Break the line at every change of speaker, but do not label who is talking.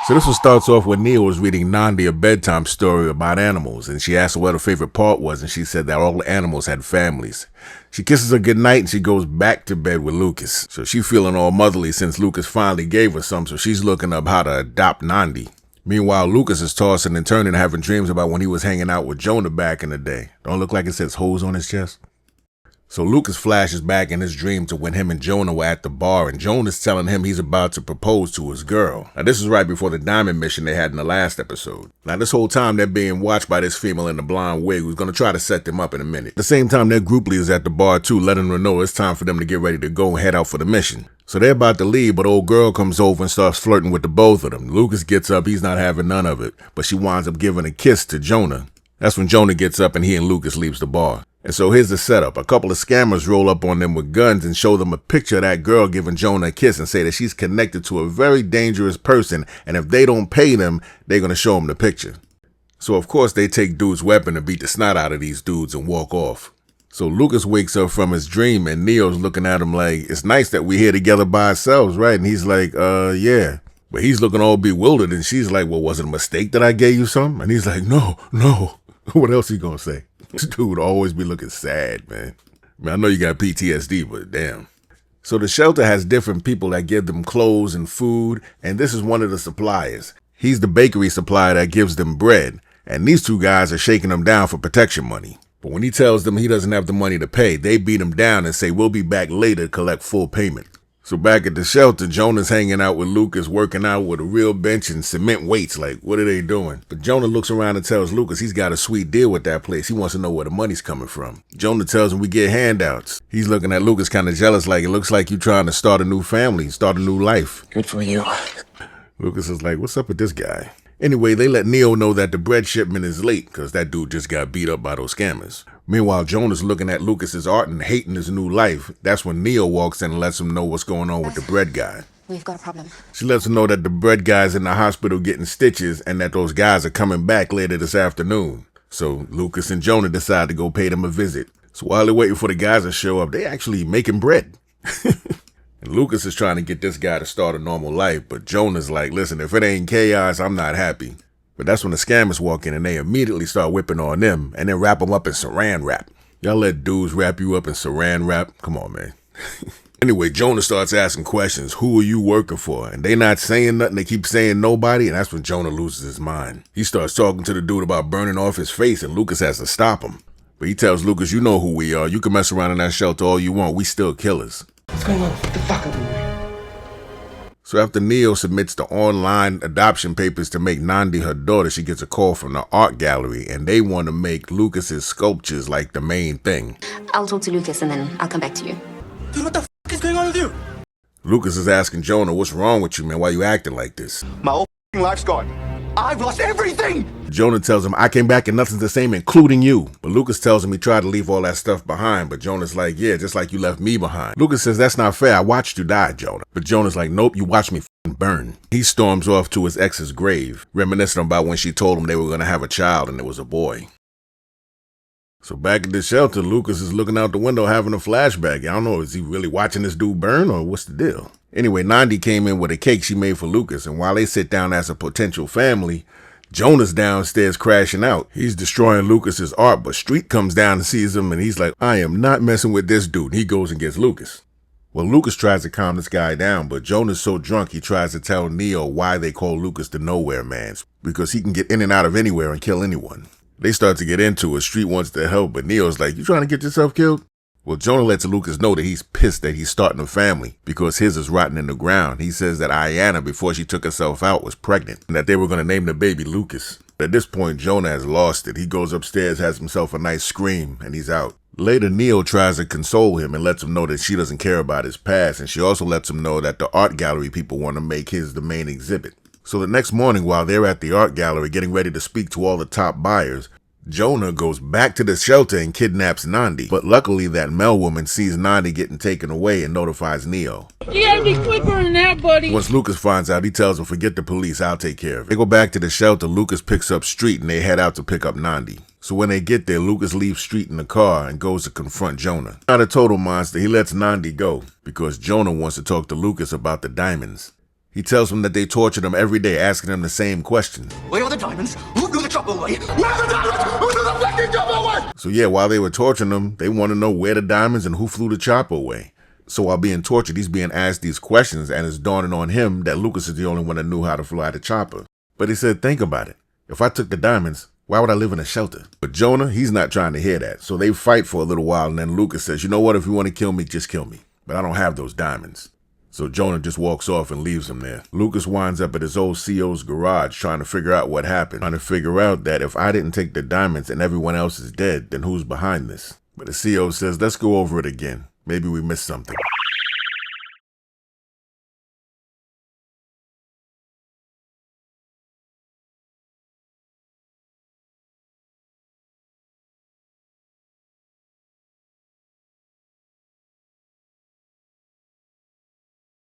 So this one starts off when Neil was reading Nandi a bedtime story about animals, and she asked her what her favorite part was, and she said that all the animals had families. She kisses her goodnight and she goes back to bed with Lukas. So she's feeling all motherly since Lukas finally gave her some, so she's looking up how to adopt Nandi. Meanwhile, Lukas is tossing and turning, having dreams about when he was hanging out with Jonah back in the day. Don't look like it says hoes on his chest? So Lukas flashes back in his dream to when him and Jonah were at the bar, and Jonah's telling him he's about to propose to his girl. Now this is right before the diamond mission they had in the last episode. Now this whole time they're being watched by this female in the blonde wig who's going to try to set them up in a minute. At the same time, their group leader's at the bar too, letting them know it's time for them to get ready to go and head out for the mission. So they're about to leave, but old girl comes over and starts flirting with the both of them. Lukas gets up, he's not having none of it, but she winds up giving a kiss to Jonah. That's when Jonah gets up and he and Lukas leaves the bar. And so here's the setup. A couple of scammers roll up on them with guns and show them a picture of that girl giving Jonah a kiss and say that she's connected to a very dangerous person, and if they don't pay them, they're going to show them the picture. So of course they take dude's weapon and beat the snot out of these dudes and walk off. So Lukas wakes up from his dream and Neo's looking at him like, it's nice that we're here together by ourselves, right? And he's like, yeah. But he's looking all bewildered and she's like, well, was it a mistake that I gave you something? And he's like, no. What else he gonna say? This dude always be looking sad, man. I mean, I know you got PTSD, but damn. So the shelter has different people that give them clothes and food, and this is one of the suppliers. He's the bakery supplier that gives them bread, and these two guys are shaking him down for protection money. But when he tells them he doesn't have the money to pay, they beat him down and say, we'll be back later to collect full payment. So back at the shelter, Jonah's hanging out with Lukas, working out with a real bench and cement weights. Like, what are they doing? But Jonah looks around and tells Lukas he's got a sweet deal with that place. He wants to know where the money's coming from. Jonah tells him we get handouts. He's looking at Lukas kind of jealous, like it looks like you trying to start a new family, start a new life.
Good for you.
Lukas is like, what's up with this guy? Anyway, they let Neo know that the bread shipment is late because that dude just got beat up by those scammers. Meanwhile, Jonah's looking at Lukas's art and hating his new life. That's when Neo walks in and lets him know what's going on with the bread guy.
We've got a problem.
She lets him know that the bread guy's in the hospital getting stitches and that those guys are coming back later this afternoon. So Lukas and Jonah decide to go pay them a visit. So while they're waiting for the guys to show up, they actually making bread. And Lukas is trying to get this guy to start a normal life, but Jonah's like, listen, if it ain't chaos, I'm not happy. But that's when the scammers walk in and they immediately start whipping on them and then wrap them up in saran wrap. Y'all let dudes wrap you up in saran wrap? Come on, man. Anyway, Jonah starts asking questions. Who are you working for? And they not saying nothing. They keep saying nobody. And that's when Jonah loses his mind. He starts talking to the dude about burning off his face and Lukas has to stop him. But he tells Lukas, you know who we are. You can mess around in that shelter all you want. We still killers.
What's going on? Get the fuck out of here.
So after Neo submits the online adoption papers to make Nandi her daughter, she gets a call from the art gallery and they want to make Lukas's sculptures like the main thing.
I'll talk to Lukas and then I'll come back to you.
Dude, what the fuck is going on with you?
Lukas is asking Jonah, what's wrong with you, man? Why you acting like this?
My whole life's gone. I've lost everything!
Jonah tells him, I came back and nothing's the same, including you. But Lukas tells him he tried to leave all that stuff behind, but Jonah's like, yeah, just like you left me behind. Lukas says, that's not fair. I watched you die, Jonah. But Jonah's like, nope, you watched me burn. He storms off to his ex's grave, reminiscing about when she told him they were going to have a child and it was a boy. So back at the shelter, Lukas is looking out the window having a flashback. I don't know, is he really watching this dude burn or what's the deal? Anyway, Nandi came in with a cake she made for Lukas, and while they sit down as a potential family, Jonah's downstairs crashing out. He's destroying Lukas's art, but Street comes down and sees him, and he's like, I am not messing with this dude. He goes and gets Lukas. Well, Lukas tries to calm this guy down, but Jonah's so drunk he tries to tell Neo why they call Lukas the Nowhere Man, because he can get in and out of anywhere and kill anyone. They start to get into it. Street wants to help, but Neo's like, you trying to get yourself killed? Well, Jonah lets Lukas know that he's pissed that he's starting a family because his is rotting in the ground. He says that Ayana, before she took herself out, was pregnant and that they were going to name the baby Lukas. At this point, Jonah has lost it. He goes upstairs, has himself a nice scream, and he's out. Later, Neo tries to console him and lets him know that she doesn't care about his past, and she also lets him know that the art gallery people want to make his the main exhibit. So the next morning, while they're at the art gallery getting ready to speak to all the top buyers, Jonah goes back to the shelter and kidnaps Nandi, but luckily that Mel woman sees Nandi getting taken away and notifies Neo.
You gotta be quicker than that, buddy.
Once Lukas finds out, he tells him, forget the police, I'll take care of it. They go back to the shelter, Lukas picks up Street, and they head out to pick up Nandi. So when they get there, Lukas leaves Street in the car and goes to confront Jonah. Not a total monster, he lets Nandi go, because Jonah wants to talk to Lukas about the diamonds. He tells them that they tortured him every day, asking him the same question.
Where are the diamonds? Who threw the chopper away? Where are the diamonds? Who threw the fucking chopper away?
So yeah, while they were torturing him, they want to know where the diamonds and who flew the chopper away. So while being tortured, he's being asked these questions, and it's dawning on him that Lukas is the only one that knew how to fly the chopper. But he said, think about it. If I took the diamonds, why would I live in a shelter? But Jonah, he's not trying to hear that. So they fight for a little while, and then Lukas says, you know what, if you want to kill me, just kill me. But I don't have those diamonds. So Jonah just walks off and leaves him there. Lukas winds up at his old CO's garage trying to figure out what happened. Trying to figure out that if I didn't take the diamonds and everyone else is dead, then who's behind this? But the CO says, let's go over it again. Maybe we missed something.